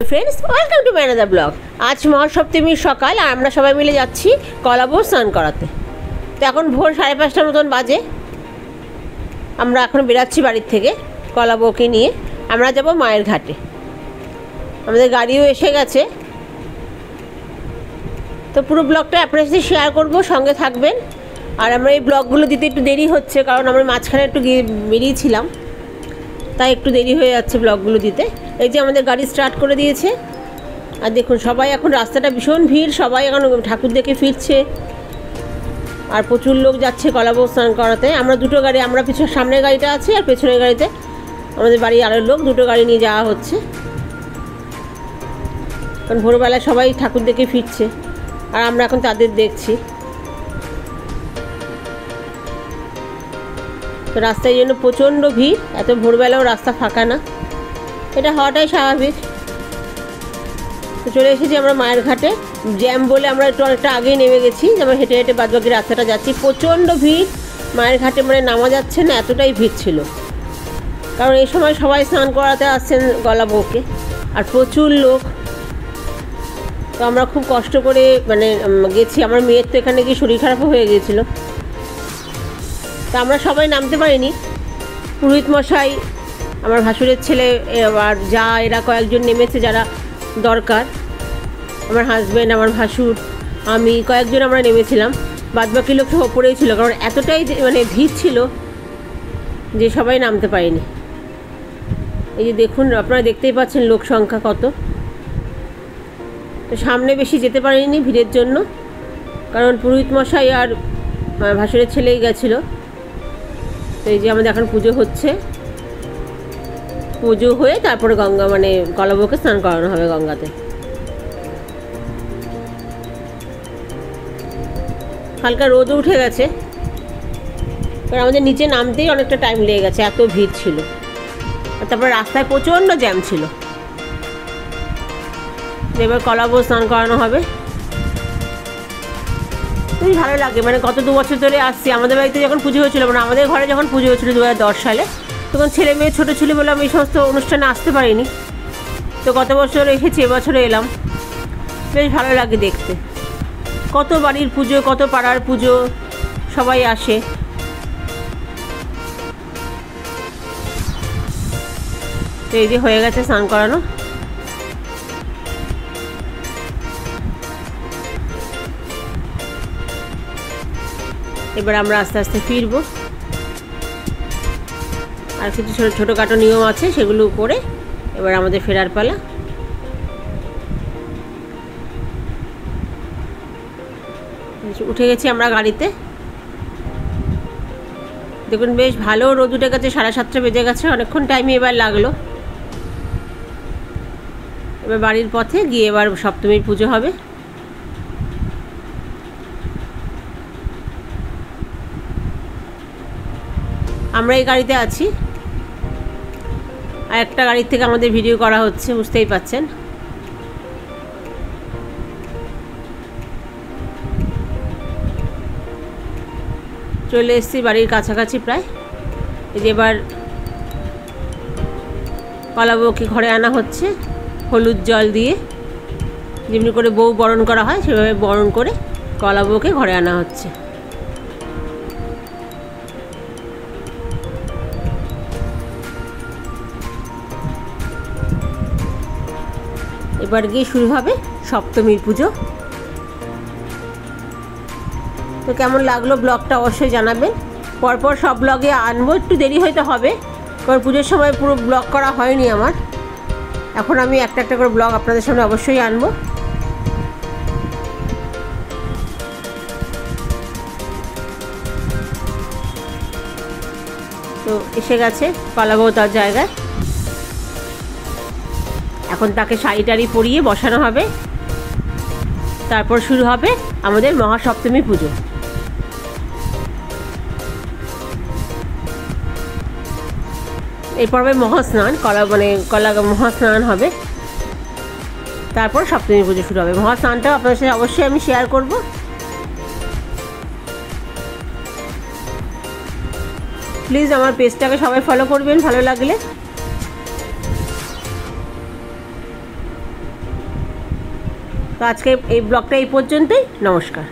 Friends welcome to my another blog. आज महासप्तमीर सकाल और আমরা সবাই মিলে যাচ্ছি কলাবউ স্নান করাতে। তো এখন ভোর 5:30টার মতন বাজে। আমরা এখন বেরাচ্ছি বাড়ির থেকে কলাবউকে নিয়ে। আমরা যাব মায়ের ঘাটে। আমাদের গাড়িও এসে গেছে। তো পুরো ব্লগটা আপনাদের সাথে শেয়ার করব, সঙ্গে থাকবেন। আর আমরা এই ব্লগগুলো দিতে একটু দেরি হচ্ছে, কারণ আমরা মাঝখানে একটু বেরিয়েছিলাম, তাই একটু দেরি হয়ে যাচ্ছে ব্লগগুলো দিতে। এই যে আমাদের গাড়ি স্টার্ট করে দিয়েছে। আর দেখুন সবাই এখন রাস্তাটা ভীষণ ভিড়, সবাই এখন ঠাকুর দেখে ফিরছে। আর প্রচুর লোক যাচ্ছে কলাবউ স্নান করাতে। আমরা দুটো গাড়ি, আমরা সামনের গাড়িটা আছে আর পেছনের গাড়িতে আমাদের বাড়ির আরও লোক, দুটো গাড়ি নিয়ে যাওয়া হচ্ছে। কারণ ভোরবেলায় সবাই ঠাকুর দেখে ফিরছে আর আমরা এখন তাদের দেখছি। তো রাস্তায় জন্য প্রচণ্ড ভিড়, এত ভোরবেলাও রাস্তা ফাঁকা না, এটা হওয়াটাই স্বাভাবিক। তো চলে এসেছি আমরা মায়ের ঘাটে। জ্যাম বলে আমরা একটু অনেকটা আগেই নেমে গেছি, আমরা হেঁটে হেঁটে বাদবাকি রাস্তাটা যাচ্ছি। প্রচণ্ড ভিড় মায়ের ঘাটে, মানে নামা যাচ্ছে না, এতটাই ভিড় ছিল। কারণ এই সময় সবাই স্নান করাতে আসছেন কলাবউকে, আর প্রচুর লোক। তো আমরা খুব কষ্ট করে গেছি। আমার মেয়ের তো এখানে গিয়ে শরীর খারাপও হয়ে গিয়েছিলো। তা আমরা সবাই নামতে পারিনি। পুরোহিত মশাই, আমার ভাসুরের ছেলে আর যা, এরা কয়েকজন নেমেছে যারা দরকার। আমার হাজব্যান্ড, আমার ভাসুর, আমি কয়েকজন আমরা নেমেছিলাম। বাদবাকি লোক সব ওপরেই ছিল, কারণ এতটাই ভিড় ছিল যে সবাই নামতে পারেনি। এই যে দেখুন, আপনারা দেখতেই পাচ্ছেন লোক সংখ্যা কত। তো সামনে বেশি যেতে পারিনি ভিড়ের জন্য, কারণ পুরোহিত মশাই আর ভাসুরের ছেলেই গেছিলো। তো এই যে আমাদের এখন পুজো হচ্ছে, পুজো হয়ে তারপরে গঙ্গা কলাবউকে স্নান করানো হবে গঙ্গাতে। হালকা রোদও উঠে গেছে, কারণ আমাদের নিচে নামতেই অনেকটা টাইম লেগে গেছে, এত ভিড় ছিল। আর তারপরে রাস্তায় প্রচণ্ড জ্যাম ছিল। এবার কলাবউ স্নান করানো হবে। খুবই ভালো লাগে, গত 2 বছর ধরে আসছি। আমাদের বাড়িতে যখন পুজো হয়েছিল, আমাদের ঘরে যখন পুজো হয়েছিল 2010 সালে, তখন ছেলে মেয়ে ছোটো ছিল বলে আমি এই সমস্ত অনুষ্ঠানে আসতে পারিনি। তো গত বছর এসেছি, এবছরে এলাম। বেশ ভালো লাগে দেখতে। কত বাড়ির পুজো, কত পাড়ার পুজো, সবাই আসে। তো এই যে হয়ে গেছে স্নান করানো। এবার আমরা আস্তে আস্তে ফিরবো। আর কিছু ছোটোখাটো নিয়ম আছে, সেগুলো করে এবার আমাদের ফেরার পালা। উঠে গেছি আমরা গাড়িতে। দেখুন বেশ ভালো রোদ উঠে গেছে, 7:30 বেজে গেছে, অনেকক্ষণ টাইমই এবার লাগলো। এবার বাড়ির পথে গিয়ে এবার সপ্তমীর পুজো হবে। আমরা এই গাড়িতে আছি, আর একটা গাড়ির থেকে আমাদের ভিডিও করা হচ্ছে, বুঝতেই পাচ্ছেন। চলে এসেছি বাড়ির কাছাকাছি প্রায়। এই যে এবার কলাবউকে ঘরে আনা হচ্ছে হলুদ জল দিয়ে, যেমনি করে বউ বরণ করা হয় সেভাবে বরণ করে কলাবউকে ঘরে আনা হচ্ছে। এবার গিয়ে শুরু হবে সপ্তমীর পুজো। তো কেমন লাগলো ব্লগটা অবশ্যই জানাবেন। পরপর সব ব্লগে আনবো, একটু দেরি হয়তো হবে, কারণ পুজোর সময় পুরো ব্লগ করা হয়নি আমার। এখন আমি একটা একটা করে ব্লগ আপনাদের সামনে অবশ্যই আনবো। তো এসে গেছে কলাবউ তার জায়গায়। এখন তাকে শাড়ি টাড়ি পরিয়ে বসানো হবে, তারপর শুরু হবে আমাদের মহাসপ্তমী পুজো। এরপর হবে মহাস্নান, মহাস্নান হবে, তারপর সপ্তমী পুজো শুরু হবে। মহাস্নানটাও আপনাদের সাথে অবশ্যই আমি শেয়ার করব। প্লিজ আমার পেজটাকে সবাই ফলো করবেন ভালো লাগলে। তো আজকে এই ব্লগটা এই পর্যন্তই। নমস্কার।